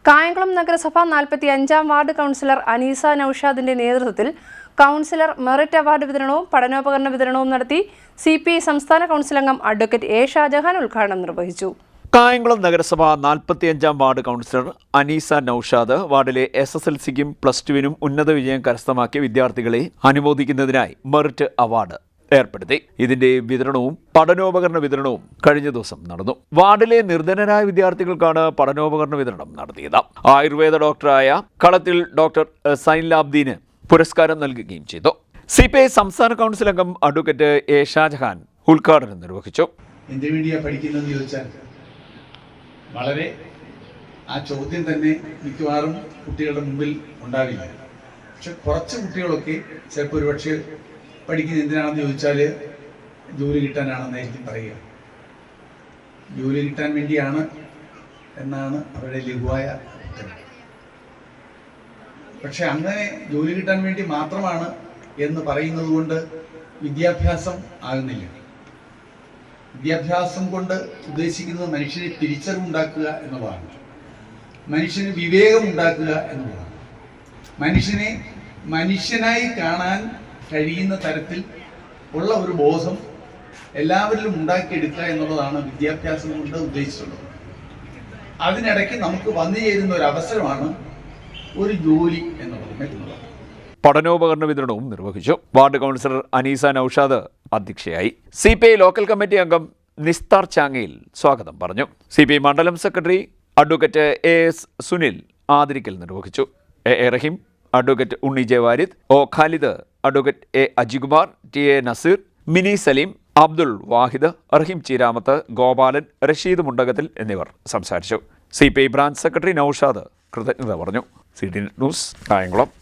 കായംകുളം നഗരസഭ 45-ാം ward councillor Aneesa നൌഷാദിന്റെ നേതൃത്വത്തിൽ councillor merit award വിതരണവും പഠനോപകരണ വിതരണവും നടത്തി. CPI സംസ്ഥാന കൗൺസിൽ അംഗം അഡ്വക്കേറ്റ് എ ഷാജഹാൻ ഉദ്ഘാടനം നിർവഹിച്ചു. കായംകുളം നഗരസഭ 45-ാം വാർഡ് കൗൺസിലർ അനീസ നൌഷാദ് വാർഡിലെ SSLCക്കും +2-നും ഉന്നത വിജയം കരസ്ഥമാക്കിയ വിദ്യാർത്ഥികളെ അനുമോദിക്കുന്നതിനായി മെറിറ്റ് അവാർഡ് ഏർപ്പെടുത്തി. ഇതിന്റെ വിതരണവും പഠനോപകരണ വിതരണവും കഴിഞ്ഞ ദിവസം നടന്നു. വാർഡിലെ നിർധനരായ വിദ്യാർത്ഥികൾക്കാണ് പഠനോപകരണ വിതരണം നടത്തിയത്. ആയുർവേദ ഡോക്ടറായ കളത്തിൽ ഡോക്ടർ സൈൻലാബ്ദീന് പുരസ്കാരം നൽകുകയും ചെയ്തു. CPI സംസ്ഥാന കൗൺസിൽ അംഗം അഡ്വക്കേറ്റ് എ ഷാജഹാൻ ഉദ്ഘാടനം നിർവഹിച്ചു. എന്തിനു വേണ്ടിയാ പഠിക്കുന്നതെന്ന് ചോദിച്ചാൽ വളരെ ആ ചോദ്യം തന്നെ മിക്കവാറും കുട്ടികളുടെ മുമ്പിൽ ഉണ്ടാവില്ല. പക്ഷെ കുറച്ച് കുട്ടികളൊക്കെ ചിലപ്പോൾ ഒരുപക്ഷെ പഠിക്കുന്നത് എന്തിനാണെന്ന് ചോദിച്ചാൽ ജോലി കിട്ടാനാണെന്നായിരിക്കും പറയുക. ജോലി കിട്ടാൻ വേണ്ടിയാണ് എന്നാണ് അവരുടെ ലഘുവായ ഉത്തരം. പക്ഷെ അങ്ങനെ ജോലി കിട്ടാൻ വേണ്ടി മാത്രമാണ് എന്ന് പറയുന്നത് കൊണ്ട് വിദ്യാഭ്യാസം ആകുന്നില്ല. വിദ്യാഭ്യാസം കൊണ്ട് ഉദ്ദേശിക്കുന്നത് മനുഷ്യന് തിരിച്ചറിവുണ്ടാക്കുക എന്നുള്ളതാണ്, മനുഷ്യന് വിവേകം ഉണ്ടാക്കുക എന്നുള്ളതാണ്, മനുഷ്യനെ മനുഷ്യനായി കാണാൻ കഴിയുന്ന തരത്തിൽ ഉള്ള ഒരു ബോധം എല്ലാവരിലും ഉണ്ടാക്കിയെടുക്കുക എന്നുള്ളതാണ് വിദ്യാഭ്യാസം കൊണ്ട് ഉദ്ദേശിച്ചുള്ളത്. അതിനിടയ്ക്ക് നമുക്ക് വന്നു ചേരുന്ന ഒരു അവസരമാണ് ഒരു ജോലി എന്നുള്ളത്. പഠനോപകരണ വിതരണവും നിർവഹിച്ചു. വാർഡ് കൗൺസിലർ അനീസ നൌഷാദ് അധ്യക്ഷയായി. CPI ലോക്കൽ കമ്മിറ്റി അംഗം നിസ്താർ ചാങ്ങയിൽ സ്വാഗതം പറഞ്ഞു. CPI മണ്ഡലം സെക്രട്ടറി അഡ്വക്കേറ്റ് AS സുനിൽ ആദരിക്കൽ നിർവഹിച്ചു. A Rahim, advocate Unni J Warid, O Khalid, advocate A Ajikumar, TA Nazeer, Mini Saleem, Abdul Wahid, Rahim Cheeramath, Gopalan, Rasheed Mundakathil എന്നിവർ സംസാരിച്ചു. CPI ബ്രാഞ്ച് സെക്രട്ടറി നൌഷാദ് കൃതജ്ഞത പറഞ്ഞു. CT news Kayamkulam.